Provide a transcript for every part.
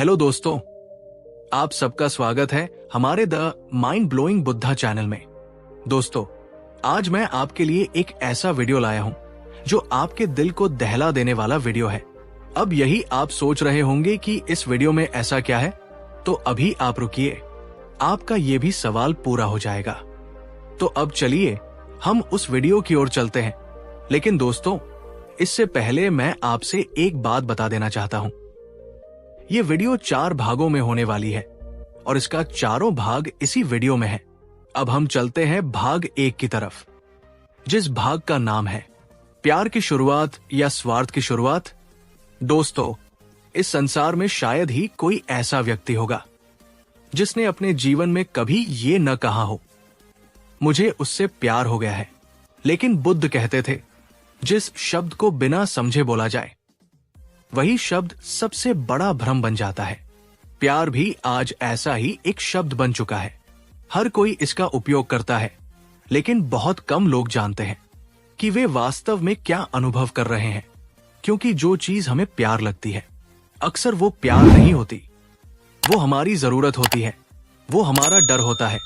Hello दोस्तों, आप सबका स्वागत है हमारे the mind blowing Buddha channel में। दोस्तों, आज मैं आपके लिए एक ऐसा वीडियो लाया हूं जो आपके दिल को दहला देने वाला वीडियो है। अब यही आप सोच रहे होंगे कि इस वीडियो में ऐसा क्या है, तो अभी आप रुकिए, आपका ये भी सवाल पूरा हो जाएगा। तो अब चलिए हम उस वीडियो की ओर चलते हैं। लेकिन दोस्तों, इससे पहले मैं आपसे एक बात बता देना चाहता हूं। ये वीडियो 4 भागों में होने वाली है और इसका चारों भाग इसी वीडियो में है। अब हम चलते हैं भाग 1 की तरफ, जिस भाग का नाम है प्यार की शुरुआत या स्वार्थ की शुरुआत। दोस्तों, इस संसार में शायद ही कोई ऐसा व्यक्ति होगा जिसने अपने जीवन में कभी ये न कहा हो, मुझे उससे प्यार हो गया है। लेकिन बुद्ध कहते थे, जिस शब्द को बिना समझे बोला जाए वही शब्द सबसे बड़ा भ्रम बन जाता है। प्यार भी आज ऐसा ही एक शब्द बन चुका है। हर कोई इसका उपयोग करता है, लेकिन बहुत कम लोग जानते हैं कि वे वास्तव में क्या अनुभव कर रहे हैं। क्योंकि जो चीज हमें प्यार लगती है, अक्सर वो प्यार नहीं होती। वो हमारी जरूरत होती है, वो हमारा डर होता है,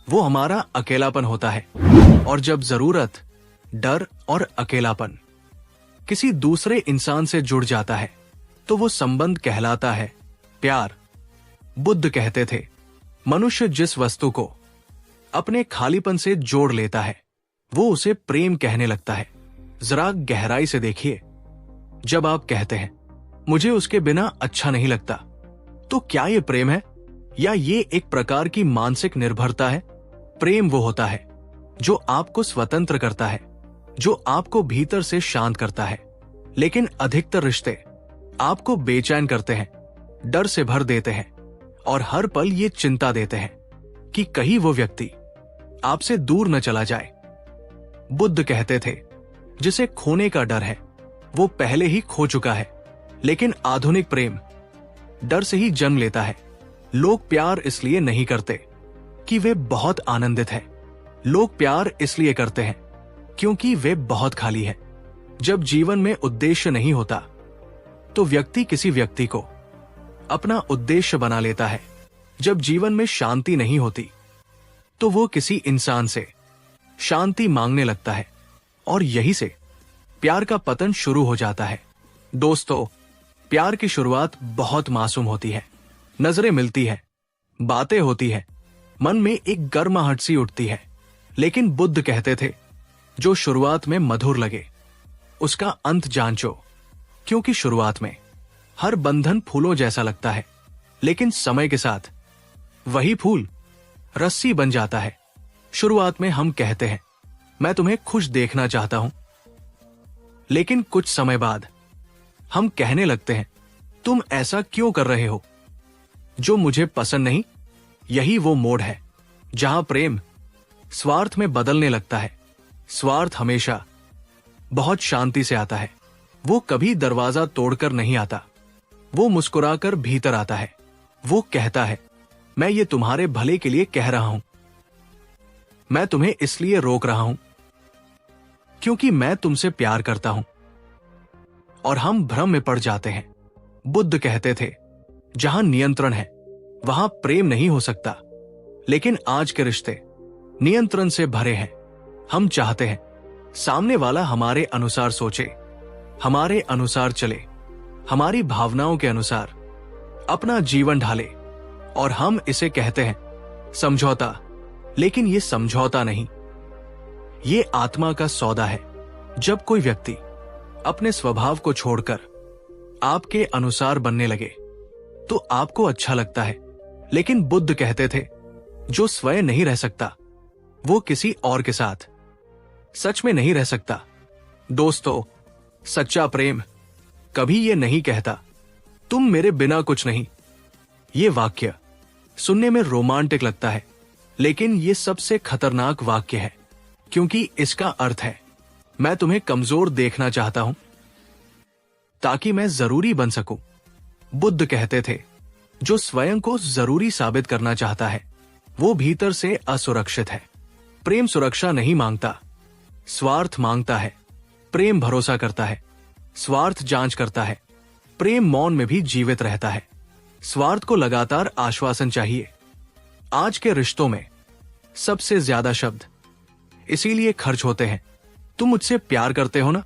वो हमारा अकेलापन होता है। और जब जरूरत, डर और अकेलापन किसी दूसरे इंसान से जुड़ जाता है, तो वो संबंध कहलाता है प्यार। बुद्ध कहते थे, मनुष्य जिस वस्तु को अपने खालीपन से जोड़ लेता है, वो उसे प्रेम कहने लगता है। जरा गहराई से देखिए, जब आप कहते हैं मुझे उसके बिना अच्छा नहीं लगता, तो क्या ये प्रेम है या ये एक प्रकार की मानसिक निर्भरता है? प्रेम वो होता है जो आपको स्वतंत्र करता है, जो आपको भीतर से शांत करता है। लेकिन अधिकतर रिश्ते आपको बेचैन करते हैं, डर से भर देते हैं और हर पल ये चिंता देते हैं कि कहीं वो व्यक्ति आपसे दूर न चला जाए। बुद्ध कहते थे, जिसे खोने का डर है वो पहले ही खो चुका है। लेकिन आधुनिक प्रेम डर से ही जन्म लेता है। लोग प्यार इसलिए नहीं करते कि वे बहुत आनंदित हैं। लोग प्यार इसलिए करते हैं क्योंकि वे बहुत खाली है। जब जीवन में उद्देश्य नहीं होता, तो व्यक्ति किसी व्यक्ति को अपना उद्देश्य बना लेता है। जब जीवन में शांति नहीं होती, तो वो किसी इंसान से शांति मांगने लगता है और यही से प्यार का पतन शुरू हो जाता है। दोस्तों, प्यार की शुरुआत बहुत मासूम होती है। नजरें मिलती है, बातें होती है, मन में एक गर्माहट सी उठती है। लेकिन बुद्ध कहते थे, जो शुरुआत में मधुर लगे उसका अंत जांचो। क्योंकि शुरुआत में हर बंधन फूलों जैसा लगता है, लेकिन समय के साथ वही फूल रस्सी बन जाता है। शुरुआत में हम कहते हैं, मैं तुम्हें खुश देखना चाहता हूं, लेकिन कुछ समय बाद हम कहने लगते हैं, तुम ऐसा क्यों कर रहे हो जो मुझे पसंद नहीं। यही वो मोड़ है जहां प्रेम स्वार्थ में बदलने लगता है। स्वार्थ हमेशा बहुत शांति से आता है। वो कभी दरवाजा तोड़कर नहीं आता, वो मुस्कुराकर भीतर आता है। वो कहता है, मैं ये तुम्हारे भले के लिए कह रहा हूं, मैं तुम्हें इसलिए रोक रहा हूं क्योंकि मैं तुमसे प्यार करता हूं। और हम भ्रम में पड़ जाते हैं। बुद्ध कहते थे, जहां नियंत्रण है वहां प्रेम नहीं हो सकता। लेकिन आज के रिश्ते नियंत्रण से भरे हैं। हम चाहते हैं सामने वाला हमारे अनुसार सोचे, हमारे अनुसार चले, हमारी भावनाओं के अनुसार अपना जीवन ढाले। और हम इसे कहते हैं समझौता। लेकिन ये समझौता नहीं, ये आत्मा का सौदा है। जब कोई व्यक्ति अपने स्वभाव को छोड़कर आपके अनुसार बनने लगे, तो आपको अच्छा लगता है। लेकिन बुद्ध कहते थे, जो स्वयं नहीं रह सकता वो किसी और के साथ सच में नहीं रह सकता। दोस्तों, सच्चा प्रेम कभी ये नहीं कहता, तुम मेरे बिना कुछ नहीं। ये वाक्य सुनने में रोमांटिक लगता है, लेकिन ये सबसे खतरनाक वाक्य है, क्योंकि इसका अर्थ है, मैं तुम्हें कमजोर देखना चाहता हूं ताकि मैं जरूरी बन सकूं। बुद्ध कहते थे, जो स्वयं को जरूरी साबित करना चाहता है वो भीतर से असुरक्षित है। प्रेम सुरक्षा नहीं मांगता, स्वार्थ मांगता है। प्रेम भरोसा करता है, स्वार्थ जांच करता है। प्रेम मौन में भी जीवित रहता है। स्वार्थ को लगातार आश्वासन चाहिए। आज के रिश्तों में सबसे ज्यादा शब्द इसीलिए खर्च होते हैं, तुम मुझसे प्यार करते हो ना,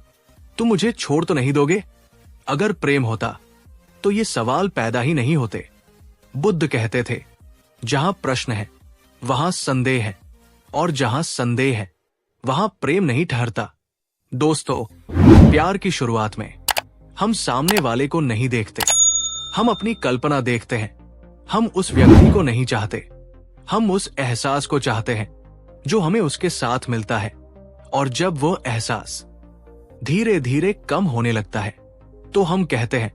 तुम मुझे छोड़ तो नहीं दोगे। अगर प्रेम होता तो ये सवाल पैदा ही नहीं होते। बुद्ध कहते थे, जहां प्रश्न है वहां संदेह है, और जहां संदेह है वहां प्रेम नहीं ठहरता। दोस्तों, प्यार की शुरुआत में हम सामने वाले को नहीं देखते, हम अपनी कल्पना देखते हैं। हम उस व्यक्ति को नहीं चाहते, हम उस एहसास को चाहते हैं जो हमें उसके साथ मिलता है। और जब वो एहसास धीरे धीरे कम होने लगता है तो हम कहते हैं,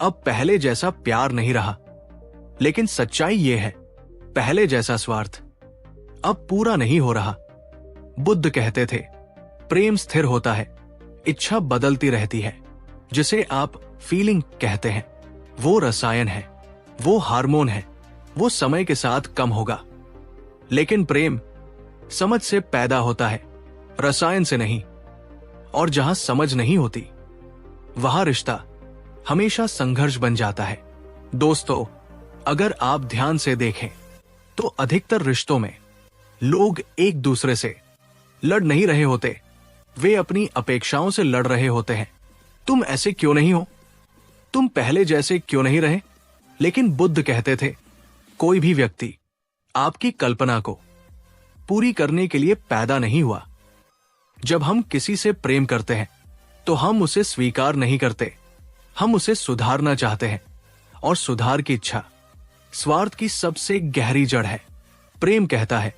अब पहले जैसा प्यार नहीं रहा। लेकिन सच्चाई ये है, पहले जैसा स्वार्थ अब पूरा नहीं हो रहा। बुद्ध कहते थे, प्रेम स्थिर होता है, इच्छा बदलती रहती है। जिसे आप फीलिंग कहते हैं वो रसायन है, वो हार्मोन है, वो समय के साथ कम होगा। लेकिन प्रेम समझ से पैदा होता है, रसायन से नहीं। और जहां समझ नहीं होती वहां रिश्ता हमेशा संघर्ष बन जाता है। दोस्तों, अगर आप ध्यान से देखें तो अधिकतर रिश्तों में लोग एक दूसरे से लड़ नहीं रहे होते, वे अपनी अपेक्षाओं से लड़ रहे होते हैं। तुम ऐसे क्यों नहीं हो, तुम पहले जैसे क्यों नहीं रहे। लेकिन बुद्ध कहते थे, कोई भी व्यक्ति आपकी कल्पना को पूरी करने के लिए पैदा नहीं हुआ। जब हम किसी से प्रेम करते हैं तो हम उसे स्वीकार नहीं करते, हम उसे सुधारना चाहते हैं। और सुधार की इच्छा स्वार्थ की सबसे गहरी जड़ है। प्रेम कहता है,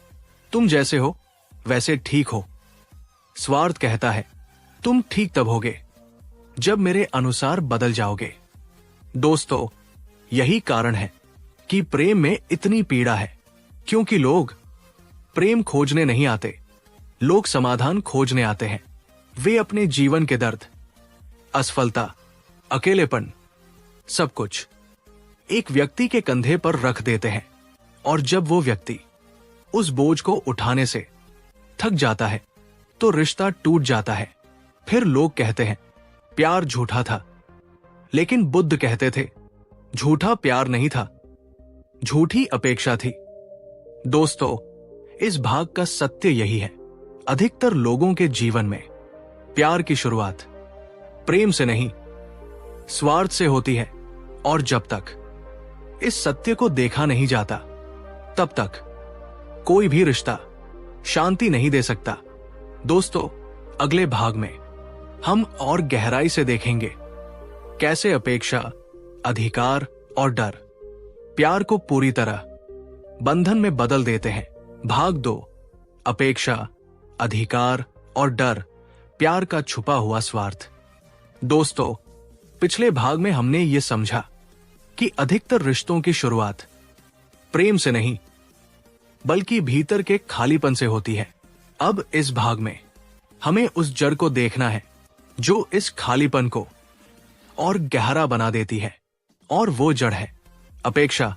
तुम जैसे हो वैसे ठीक हो। स्वार्थ कहता है, तुम ठीक तब होगे जब मेरे अनुसार बदल जाओगे। दोस्तों, यही कारण है कि प्रेम में इतनी पीड़ा है, क्योंकि लोग प्रेम खोजने नहीं आते, लोग समाधान खोजने आते हैं। वे अपने जीवन के दर्द, असफलता, अकेलेपन, सब कुछ एक व्यक्ति के कंधे पर रख देते हैं। और जब वो व्यक्ति उस बोझ को उठाने से थक जाता है तो रिश्ता टूट जाता है। फिर लोग कहते हैं, प्यार झूठा था। लेकिन बुद्ध कहते थे, झूठा प्यार नहीं था, झूठी अपेक्षा थी। दोस्तों, इस भाग का सत्य यही है, अधिकतर लोगों के जीवन में प्यार की शुरुआत प्रेम से नहीं, स्वार्थ से होती है। और जब तक इस सत्य को देखा नहीं जाता, तब तक कोई भी रिश्ता शांति नहीं दे सकता। दोस्तों, अगले भाग में हम और गहराई से देखेंगे कैसे अपेक्षा, अधिकार और डर प्यार को पूरी तरह बंधन में बदल देते हैं। भाग 2, अपेक्षा, अधिकार और डर, प्यार का छुपा हुआ स्वार्थ। दोस्तों, पिछले भाग में हमने ये समझा कि अधिकतर रिश्तों की शुरुआत प्रेम से नहीं बल्कि भीतर के खालीपन से होती है। अब इस भाग में हमें उस जड़ को देखना है जो इस खालीपन को और गहरा बना देती है, और वो जड़ है अपेक्षा।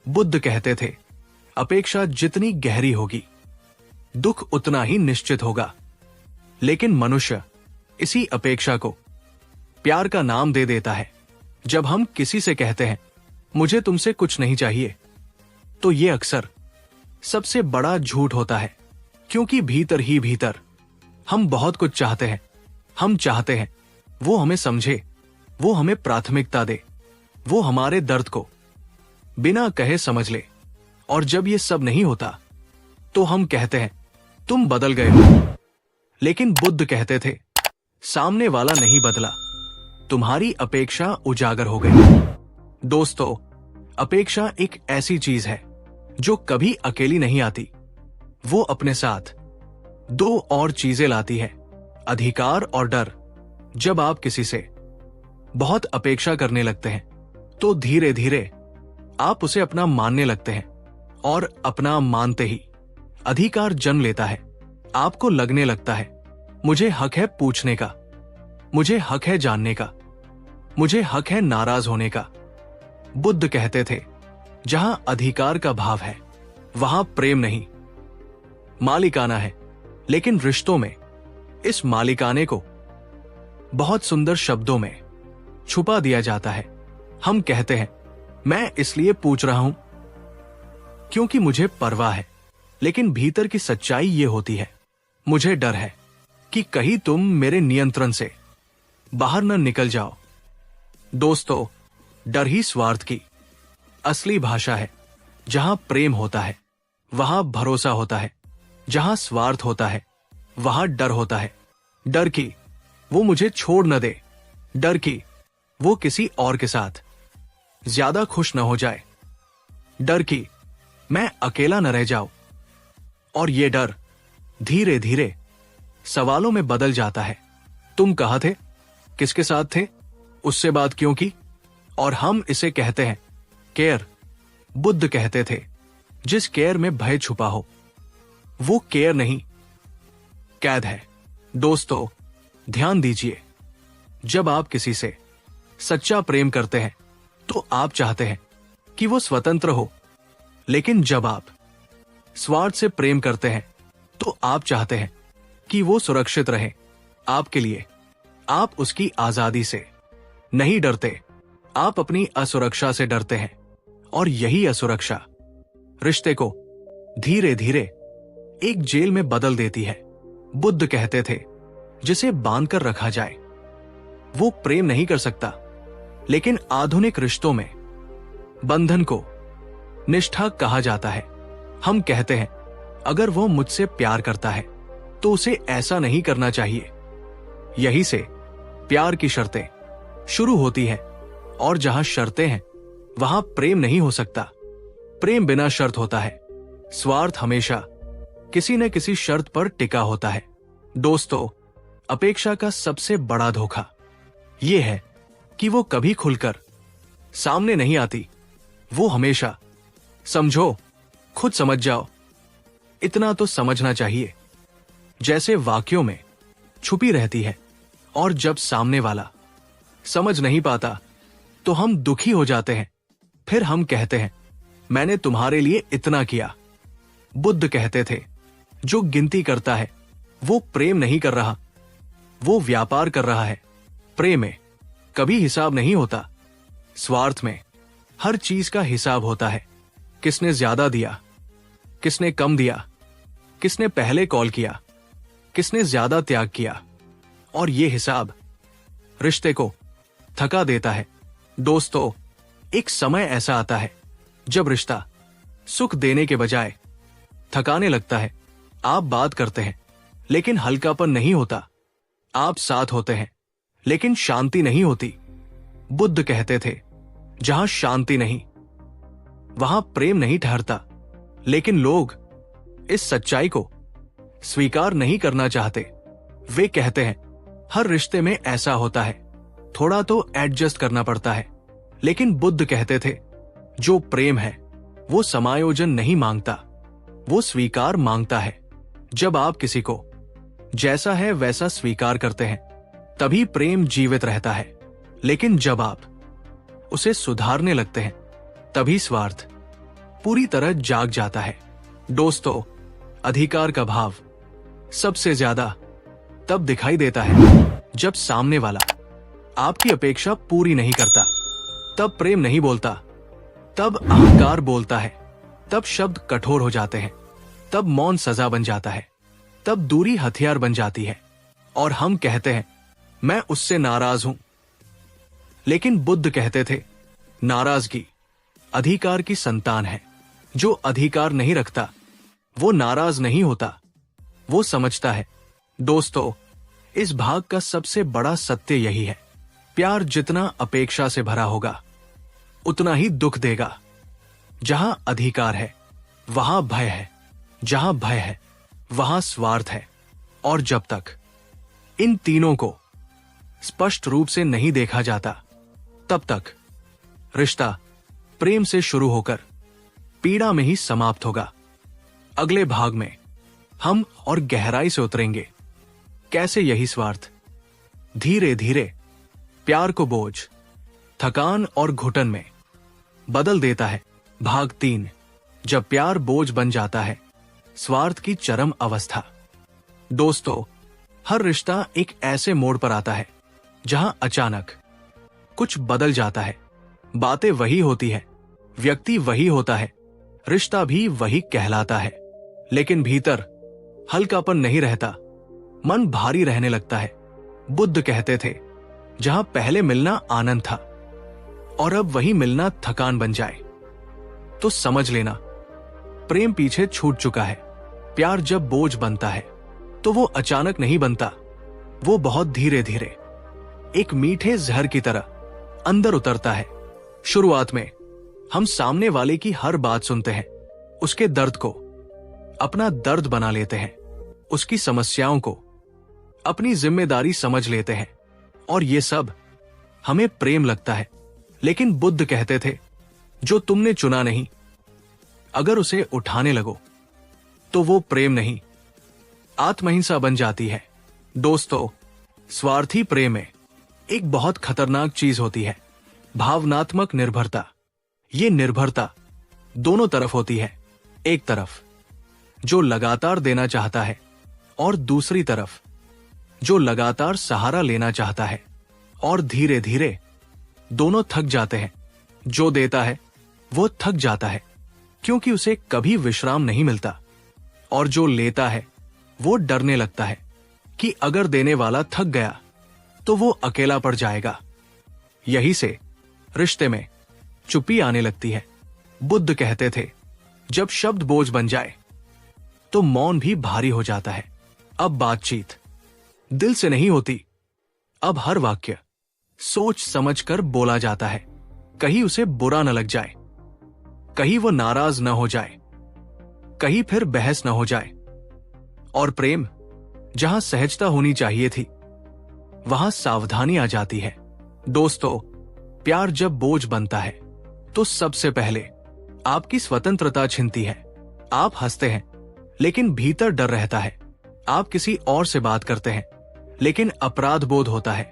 बुद्ध कहते थे, अपेक्षा जितनी गहरी होगी दुख उतना ही निश्चित होगा। लेकिन मनुष्य इसी अपेक्षा को प्यार का नाम दे देता है। जब हम किसी से कहते हैं, मुझे तुमसे कुछ नहीं चाहिए, तो ये अक्सर सबसे बड़ा झूठ होता है, क्योंकि भीतर ही भीतर हम बहुत कुछ चाहते हैं। हम चाहते हैं वो हमें समझे, वो हमें प्राथमिकता दे, वो हमारे दर्द को बिना कहे समझ ले। और जब ये सब नहीं होता तो हम कहते हैं, तुम बदल गए हो। लेकिन बुद्ध कहते थे, सामने वाला नहीं बदला, तुम्हारी अपेक्षा उजागर हो गई। दोस्तों, अपेक्षा एक ऐसी चीज है जो कभी अकेली नहीं आती। वो अपने साथ 2 और चीजें लाती है, अधिकार और डर। जब आप किसी से बहुत अपेक्षा करने लगते हैं तो धीरे धीरे आप उसे अपना मानने लगते हैं, और अपना मानते ही अधिकार जन्म लेता है। आपको लगने लगता है, मुझे हक है पूछने का, मुझे हक है जानने का, मुझे हक है नाराज होने का। बुद्ध कहते थे, जहां अधिकार का भाव है वहां प्रेम नहीं, मालिकाना है। लेकिन रिश्तों में इस मालिकाने को बहुत सुंदर शब्दों में छुपा दिया जाता है। हम कहते हैं, मैं इसलिए पूछ रहा हूं क्योंकि मुझे परवाह है, लेकिन भीतर की सच्चाई ये होती है, मुझे डर है कि कहीं तुम मेरे नियंत्रण से बाहर न निकल जाओ। दोस्तों, डर ही स्वार्थ की असली भाषा है। जहां प्रेम होता है वहां भरोसा होता है, जहां स्वार्थ होता है वहां डर होता है। डर की वो मुझे छोड़ न दे, डर की वो किसी और के साथ ज्यादा खुश न हो जाए, डर की मैं अकेला न रह जाऊं। और ये डर धीरे धीरे सवालों में बदल जाता है। तुम कहां थे, किसके साथ थे, उससे बात क्यों की? और हम इसे कहते हैं केयर। बुद्ध कहते थे जिस केयर में भय छुपा हो वो केयर नहीं, कैद है। दोस्तों, ध्यान दीजिए, जब आप किसी से सच्चा प्रेम करते हैं तो आप चाहते हैं कि वो स्वतंत्र हो, लेकिन जब आप स्वार्थ से प्रेम करते हैं तो आप चाहते हैं कि वो सुरक्षित रहे आपके लिए। आप उसकी आजादी से नहीं डरते, आप अपनी असुरक्षा से डरते हैं, और यही असुरक्षा रिश्ते को धीरे धीरे एक जेल में बदल देती है। बुद्ध कहते थे जिसे बांधकर रखा जाए वो प्रेम नहीं कर सकता, लेकिन आधुनिक रिश्तों में बंधन को निष्ठा कहा जाता है। हम कहते हैं अगर वो मुझसे प्यार करता है तो उसे ऐसा नहीं करना चाहिए। यही से प्यार की शर्तें शुरू होती है, और जहां शर्तें हैं वहां प्रेम नहीं हो सकता। प्रेम बिना शर्त होता है, स्वार्थ हमेशा किसी न किसी शर्त पर टिका होता है। दोस्तों, अपेक्षा का सबसे बड़ा धोखा यह है कि वो कभी खुलकर सामने नहीं आती। वो हमेशा समझो, खुद समझ जाओ, इतना तो समझना चाहिए जैसे वाक्यों में छुपी रहती है। और जब सामने वाला समझ नहीं पाता तो हम दुखी हो जाते हैं। फिर हम कहते हैं मैंने तुम्हारे लिए इतना किया। बुद्ध कहते थे जो गिनती करता है वो प्रेम नहीं कर रहा, वो व्यापार कर रहा है। प्रेम में कभी हिसाब नहीं होता, स्वार्थ में हर चीज का हिसाब होता है। किसने ज्यादा दिया, किसने कम दिया, किसने पहले कॉल किया, किसने ज्यादा त्याग किया, और ये हिसाब रिश्ते को थका देता है। दोस्तों, एक समय ऐसा आता है जब रिश्ता सुख देने के बजाय थकाने लगता है। आप बात करते हैं लेकिन हल्कापन नहीं होता, आप साथ होते हैं लेकिन शांति नहीं होती। बुद्ध कहते थे जहां शांति नहीं वहां प्रेम नहीं ठहरता, लेकिन लोग इस सच्चाई को स्वीकार नहीं करना चाहते। वे कहते हैं हर रिश्ते में ऐसा होता है, थोड़ा तो एडजस्ट करना पड़ता है। लेकिन बुद्ध कहते थे जो प्रेम है वो समायोजन नहीं मांगता, वो स्वीकार मांगता है। जब आप किसी को जैसा है वैसा स्वीकार करते हैं तभी प्रेम जीवित रहता है, लेकिन जब आप उसे सुधारने लगते हैं तभी स्वार्थ पूरी तरह जाग जाता है। दोस्तों, अधिकार का भाव सबसे ज्यादा तब दिखाई देता है जब सामने वाला आपकी अपेक्षा पूरी नहीं करता। तब प्रेम नहीं बोलता, तब अहंकार बोलता है, तब शब्द कठोर हो जाते हैं, तब मौन सजा बन जाता है, तब दूरी हथियार बन जाती है, और हम कहते हैं मैं उससे नाराज हूं। लेकिन बुद्ध कहते थे नाराजगी अधिकार की संतान है। जो अधिकार नहीं रखता वो नाराज नहीं होता, वो समझता है। दोस्तों, इस भाग का सबसे बड़ा सत्य यही है, प्यार जितना अपेक्षा से भरा होगा उतना ही दुख देगा। जहां अधिकार है वहां भय है, जहां भय है वहां स्वार्थ है, और जब तक इन तीनों को स्पष्ट रूप से नहीं देखा जाता तब तक रिश्ता प्रेम से शुरू होकर पीड़ा में ही समाप्त होगा। अगले भाग में हम और गहराई से उतरेंगे कैसे यही स्वार्थ धीरे धीरे प्यार को बोझ, थकान और घुटन में बदल देता है। भाग 3, जब प्यार बोझ बन जाता है, स्वार्थ की चरम अवस्था। दोस्तों, हर रिश्ता एक ऐसे मोड़ पर आता है जहां अचानक कुछ बदल जाता है। बातें वही होती है व्यक्ति वही होता है, रिश्ता भी वही कहलाता है, लेकिन भीतर हल्कापन नहीं रहता, मन भारी रहने लगता है। बुद्ध कहते थे, जहां पहले मिलना आनंद था और अब वही मिलना थकान बन जाए, तो समझ लेना प्रेम पीछे छूट चुका है। प्यार जब बोझ बनता है तो वो अचानक नहीं बनता, वो बहुत धीरे धीरे एक मीठे जहर की तरह अंदर उतरता है। शुरुआत में हम सामने वाले की हर बात सुनते हैं, उसके दर्द को अपना दर्द बना लेते हैं, उसकी समस्याओं को अपनी जिम्मेदारी समझ लेते हैं, और ये सब हमें प्रेम लगता है। लेकिन बुद्ध कहते थे, जो तुमने चुना नहीं, अगर उसे उठाने लगो तो वो प्रेम नहीं, आत्महिंसा बन जाती है। दोस्तों, स्वार्थी प्रेम में एक बहुत खतरनाक चीज होती है, भावनात्मक निर्भरता। ये निर्भरता दोनों तरफ होती है, एक तरफ जो लगातार देना चाहता है और दूसरी तरफ जो लगातार सहारा लेना चाहता है, और धीरे धीरे दोनों थक जाते हैं। जो देता है वो थक जाता है क्योंकि उसे कभी विश्राम नहीं मिलता, और जो लेता है वो डरने लगता है कि अगर देने वाला थक गया तो वो अकेला पड़ जाएगा। यही से रिश्ते में चुप्पी आने लगती है। बुद्ध कहते थे, जब शब्द बोझ बन जाए तो मौन भी भारी हो जाता है। अब बातचीत दिल से नहीं होती, अब हर वाक्य सोच समझकर बोला जाता है। कहीं उसे बुरा न लग जाए, कहीं वो नाराज न हो जाए, कहीं फिर बहस न हो जाए। और प्रेम जहां सहजता होनी चाहिए थी, वहां सावधानी आ जाती है। दोस्तों, प्यार जब बोझ बनता है तो सबसे पहले आपकी स्वतंत्रता छिनती है। आप हंसते हैं लेकिन भीतर डर रहता है। आप किसी और से बात करते हैं लेकिन अपराध बोध होता है।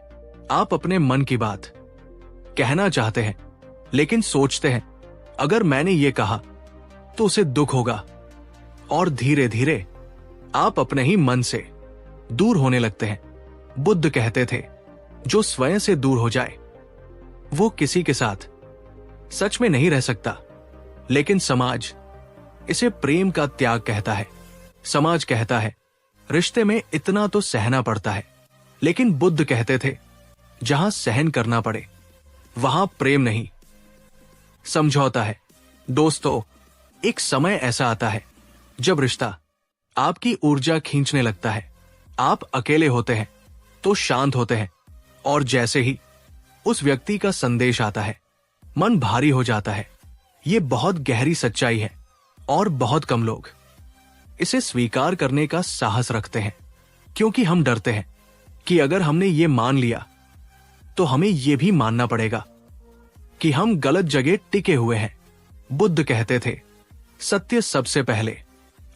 आप अपने मन की बात कहना चाहते हैं लेकिन सोचते हैं, अगर मैंने ये कहा तो उसे दुख होगा। और धीरे धीरे आप अपने ही मन से दूर होने लगते हैं। बुद्ध कहते थे, जो स्वयं से दूर हो जाए वो किसी के साथ सच में नहीं रह सकता। लेकिन समाज इसे प्रेम का त्याग कहता है। समाज कहता है, रिश्ते में इतना तो सहना पड़ता है। लेकिन बुद्ध कहते थे, जहां सहन करना पड़े वहां प्रेम नहीं, समझौता है। दोस्तों, एक समय ऐसा आता है जब रिश्ता आपकी ऊर्जा खींचने लगता है। आप अकेले होते हैं तो शांत होते हैं, और जैसे ही उस व्यक्ति का संदेश आता है, मन भारी हो जाता है। ये बहुत गहरी सच्चाई है और बहुत कम लोग इसे स्वीकार करने का साहस रखते हैं, क्योंकि हम डरते हैं कि अगर हमने ये मान लिया तो हमें ये भी मानना पड़ेगा कि हम गलत जगह टिके हुए हैं। बुद्ध कहते थे, सत्य सबसे पहले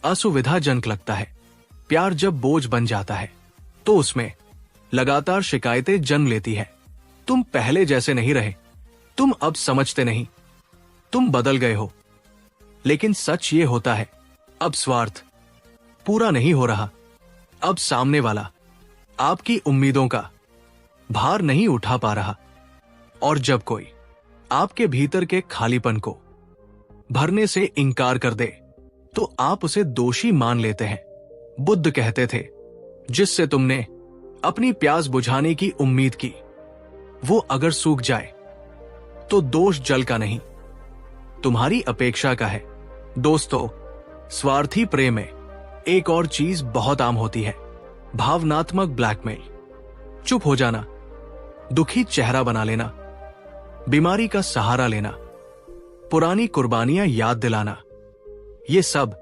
असुविधाजनक लगता है। प्यार जब बोझ बन जाता है तो उसमें लगातार शिकायतें जन्म लेती है। तुम पहले जैसे नहीं रहे, तुम अब समझते नहीं, तुम बदल गए हो। लेकिन सच ये होता है, अब स्वार्थ पूरा नहीं हो रहा। अब सामने वाला आपकी उम्मीदों का भार नहीं उठा पा रहा। और जब कोई आपके भीतर के खालीपन को भरने से इनकार कर दे तो आप उसे दोषी मान लेते हैं। बुद्ध कहते थे, जिससे तुमने अपनी प्यास बुझाने की उम्मीद की, वो अगर सूख जाए तो दोष जल का नहीं, तुम्हारी अपेक्षा का है। दोस्तों, स्वार्थी प्रेम में एक और चीज बहुत आम होती है, भावनात्मक ब्लैकमेल। चुप हो जाना, दुखी चेहरा बना लेना, बीमारी का सहारा लेना, पुरानी कुर्बानियां याद दिलाना, ये सब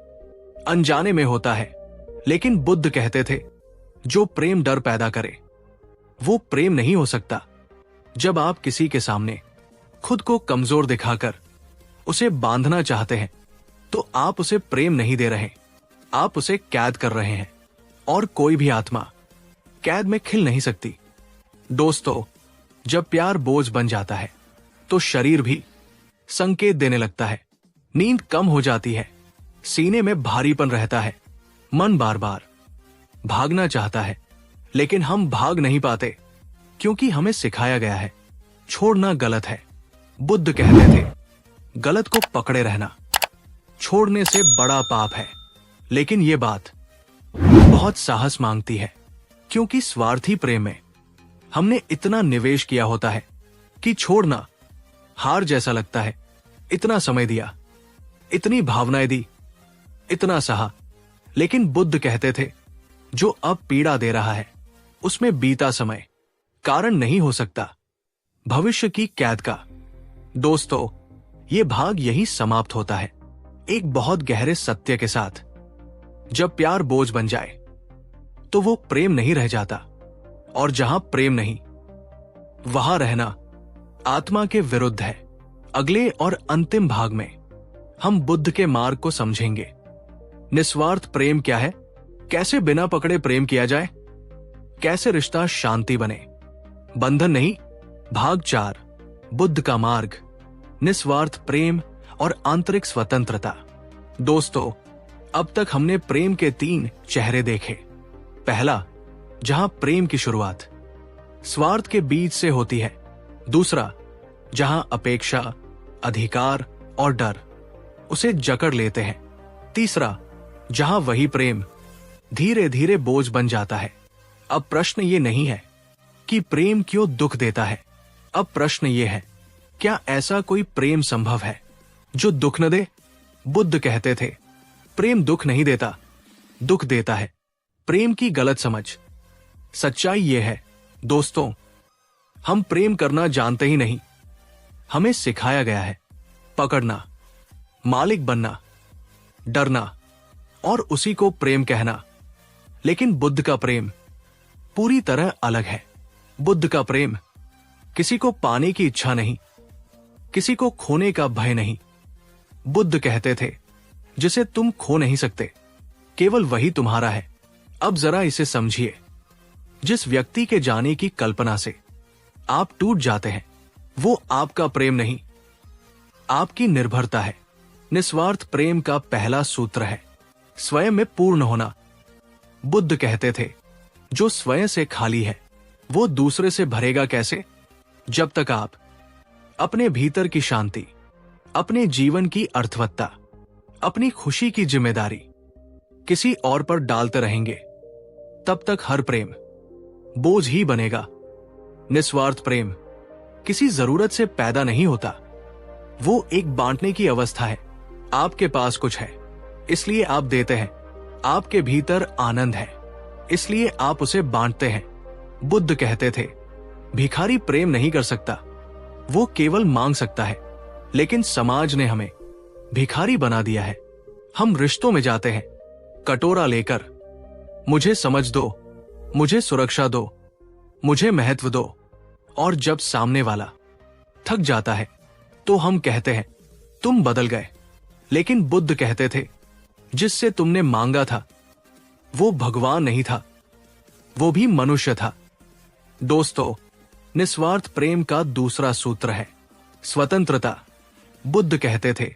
अनजाने में होता है। लेकिन बुद्ध कहते थे, जो प्रेम डर पैदा करे वो प्रेम नहीं हो सकता। जब आप किसी के सामने खुद को कमजोर दिखाकर उसे बांधना चाहते हैं तो आप उसे प्रेम नहीं दे रहे, आप उसे कैद कर रहे हैं। और कोई भी आत्मा कैद में खिल नहीं सकती। दोस्तों, जब प्यार बोझ बन जाता है तो शरीर भी संकेत देने लगता है। नींद कम हो जाती है, सीने में भारीपन रहता है, मन बार बार भागना चाहता है, लेकिन हम भाग नहीं पाते क्योंकि हमें सिखाया गया है छोड़ना गलत है। बुद्ध कहते थे, गलत को पकड़े रहना छोड़ने से बड़ा पाप है। लेकिन ये बात बहुत साहस मांगती है, क्योंकि स्वार्थी प्रेम में हमने इतना निवेश किया होता है कि छोड़ना हार जैसा लगता है। इतना समय दिया, इतनी भावनाएं दी, इतना सहा, लेकिन बुद्ध कहते थे जो अब पीड़ा दे रहा है उसमें बीता समय कारण नहीं हो सकता, भविष्य की कैद का। दोस्तों, ये भाग यही समाप्त होता है, एक बहुत गहरे सत्य के साथ। जब प्यार बोझ बन जाए तो वो प्रेम नहीं रह जाता, और जहां प्रेम नहीं वहां रहना आत्मा के विरुद्ध है। अगले और अंतिम भाग में हम बुद्ध के मार्ग को समझेंगे। निस्वार्थ प्रेम क्या है, कैसे बिना पकड़े प्रेम किया जाए, कैसे रिश्ता शांति बने, बंधन नहीं। भाग 4, बुद्ध का मार्ग, निस्वार्थ प्रेम और आंतरिक स्वतंत्रता। दोस्तों, अब तक हमने प्रेम के 3 चेहरे देखे। पहला, जहां प्रेम की शुरुआत स्वार्थ के बीच से होती है। दूसरा, जहां अपेक्षा, अधिकार और डर उसे जकड़ लेते हैं। तीसरा, जहां वही प्रेम धीरे धीरे बोझ बन जाता है। अब प्रश्न ये नहीं है कि प्रेम क्यों दुख देता है, अब प्रश्न ये है, क्या ऐसा कोई प्रेम संभव है जो दुख न दे? बुद्ध कहते थे, प्रेम दुख नहीं देता, दुख देता है। प्रेम की गलत समझ। सच्चाई ये है दोस्तों, हम प्रेम करना जानते ही नहीं, हमें सिखाया गया है पकड़ना, मालिक बनना, डरना और उसी को प्रेम कहना। लेकिन बुद्ध का प्रेम पूरी तरह अलग है। बुद्ध का प्रेम किसी को पाने की इच्छा नहीं, किसी को खोने का भय नहीं। बुद्ध कहते थे, जिसे तुम खो नहीं सकते, केवल वही तुम्हारा है। अब जरा इसे समझिए, जिस व्यक्ति के जाने की कल्पना से आप टूट जाते हैं, वो आपका प्रेम नहीं, आपकी निर्भरता है। निस्वार्थ प्रेम का पहला सूत्र है स्वयं में पूर्ण होना। बुद्ध कहते थे, जो स्वयं से खाली है वो दूसरे से भरेगा कैसे? जब तक आप अपने भीतर की शांति, अपने जीवन की अर्थवत्ता, अपनी खुशी की जिम्मेदारी किसी और पर डालते रहेंगे, तब तक हर प्रेम बोझ ही बनेगा। निस्वार्थ प्रेम किसी जरूरत से पैदा नहीं होता, वो एक बांटने की अवस्था है। आपके पास कुछ है इसलिए आप देते हैं, आपके भीतर आनंद है इसलिए आप उसे बांटते हैं। बुद्ध कहते थे, भिखारी प्रेम नहीं कर सकता, वो केवल मांग सकता है। लेकिन समाज ने हमें भिखारी बना दिया है। हम रिश्तों में जाते हैं कटोरा लेकर, मुझे समझ दो, मुझे सुरक्षा दो, मुझे महत्व दो, और जब सामने वाला थक जाता है तो हम कहते हैं तुम बदल गए। लेकिन बुद्ध कहते थे, जिससे तुमने मांगा था वो भगवान नहीं था, वो भी मनुष्य था। दोस्तों, निस्वार्थ प्रेम का दूसरा सूत्र है स्वतंत्रता। बुद्ध कहते थे,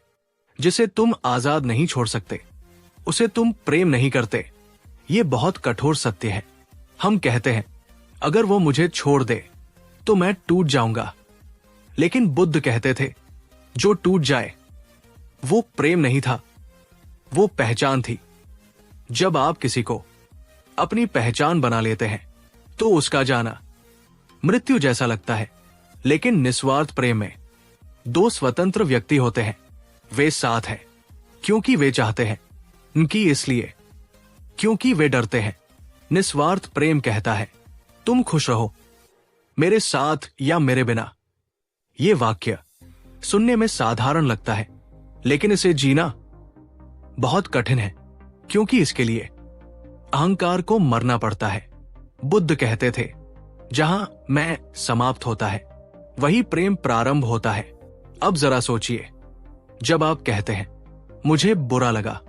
जिसे तुम आजाद नहीं छोड़ सकते उसे तुम प्रेम नहीं करते। ये बहुत कठोर सत्य है। हम कहते हैं अगर वो मुझे छोड़ दे तो मैं टूट जाऊंगा। लेकिन बुद्ध कहते थे, जो टूट जाए वो प्रेम नहीं था, वो पहचान थी। जब आप किसी को अपनी पहचान बना लेते हैं तो उसका जाना मृत्यु जैसा लगता है। लेकिन निस्वार्थ प्रेम में 2 स्वतंत्र व्यक्ति होते हैं, वे साथ हैं क्योंकि वे चाहते हैं, उनकी इसलिए क्योंकि वे डरते हैं। निस्वार्थ प्रेम कहता है, तुम खुश रहो मेरे साथ या मेरे बिना। ये वाक्य सुनने में साधारण लगता है, लेकिन इसे जीना बहुत कठिन है, क्योंकि इसके लिए अहंकार को मरना पड़ता है। बुद्ध कहते थे, जहां मैं समाप्त होता है वही प्रेम प्रारंभ होता है। अब जरा सोचिए, जब आप कहते हैं मुझे बुरा लगा,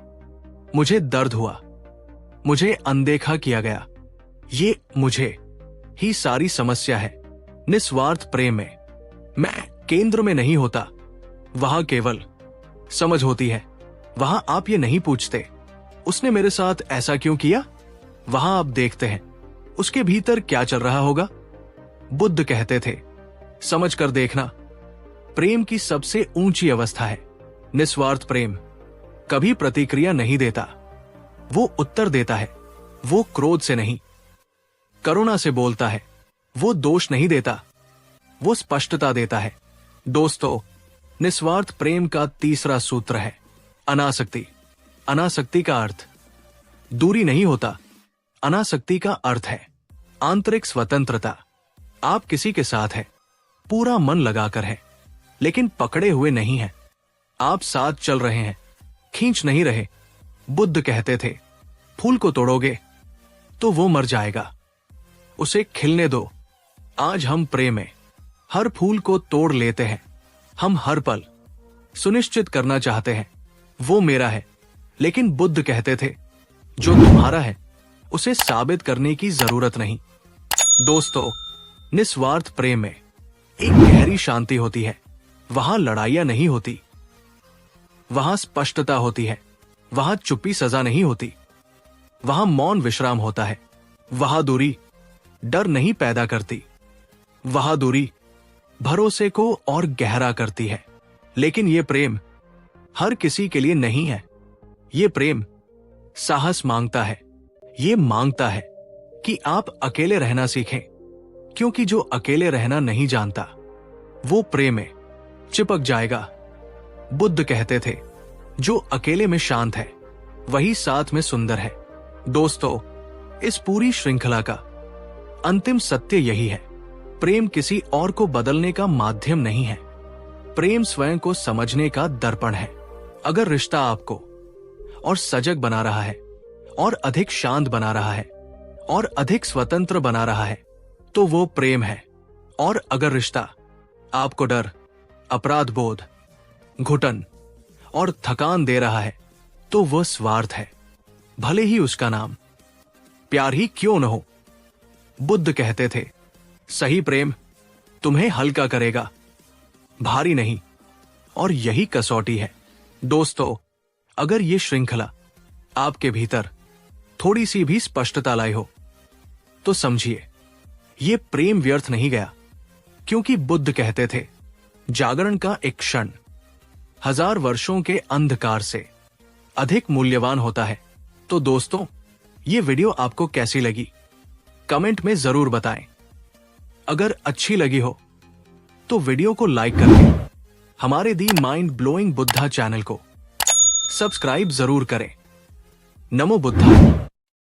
मुझे दर्द हुआ, मुझे अनदेखा किया गया, ये मुझे ही सारी समस्या है। निस्वार्थ प्रेम में मैं केंद्र में नहीं होता, वहां केवल समझ होती है। वहां आप ये नहीं पूछते उसने मेरे साथ ऐसा क्यों किया, वहां आप देखते हैं उसके भीतर क्या चल रहा होगा। बुद्ध कहते थे, समझ कर देखना, प्रेम की सबसे ऊंची अवस्था है। निस्वार्थ प्रेम कभी प्रतिक्रिया नहीं देता, वो उत्तर देता है। वो क्रोध से नहीं, करुणा से बोलता है। वो दोष नहीं देता, वो स्पष्टता देता है। दोस्तों, निस्वार्थ प्रेम का तीसरा सूत्र है अनासक्ति। अनासक्ति का अर्थ दूरी नहीं होता। अनासक्ति का अर्थ है आंतरिक स्वतंत्रता। आप किसी के साथ हैं, पूरा मन लगाकर है, लेकिन पकड़े हुए नहीं हैं। आप साथ चल रहे हैं, खींच नहीं रहे। बुद्ध कहते थे, फूल को तोड़ोगे तो वो मर जाएगा, उसे खिलने दो। आज हम प्रेम में हर फूल को तोड़ लेते हैं। हम हर पल सुनिश्चित करना चाहते हैं वो मेरा है, लेकिन बुद्ध कहते थे, जो तुम्हारा है उसे साबित करने की जरूरत नहीं। दोस्तों, निस्वार्थ प्रेम में एक गहरी शांति होती है। वहां लड़ाइयां नहीं होती, वहां स्पष्टता होती है। वहां चुप्पी सजा नहीं होती, वहां मौन विश्राम होता है। वहां दूरी डर नहीं पैदा करती, वहां दूरी भरोसे को और गहरा करती है। लेकिन यह प्रेम हर किसी के लिए नहीं है। यह प्रेम साहस मांगता है। यह मांगता है कि आप अकेले रहना सीखें, क्योंकि जो अकेले रहना नहीं जानता वो प्रेम में चिपक जाएगा। बुद्ध कहते थे, जो अकेले में शांत है वही साथ में सुंदर है। दोस्तों, इस पूरी श्रृंखला का अंतिम सत्य यही है, प्रेम किसी और को बदलने का माध्यम नहीं है। प्रेम स्वयं को समझने का दर्पण है। अगर रिश्ता आपको और सजग बना रहा है, और अधिक शांत बना रहा है, और अधिक स्वतंत्र बना रहा है, तो वो प्रेम है। और अगर रिश्ता आपको डर, अपराध बोध, घुटन और थकान दे रहा है, तो वह स्वार्थ है, भले ही उसका नाम प्यार ही क्यों न हो। बुद्ध कहते थे, सही प्रेम तुम्हें हल्का करेगा, भारी नहीं। और यही कसौटी है। दोस्तों, अगर ये श्रृंखला आपके भीतर थोड़ी सी भी स्पष्टता लाई हो, तो समझिए ये प्रेम व्यर्थ नहीं गया। क्योंकि बुद्ध कहते थे, जागरण का एक क्षण 1000 वर्षों के अंधकार से अधिक मूल्यवान होता है। तो दोस्तों, ये वीडियो आपको कैसी लगी कमेंट में जरूर बताएं। अगर अच्छी लगी हो तो वीडियो को लाइक करके हमारे the mind blowing Buddha channel को सब्सक्राइब जरूर करें। नमो बुद्धा।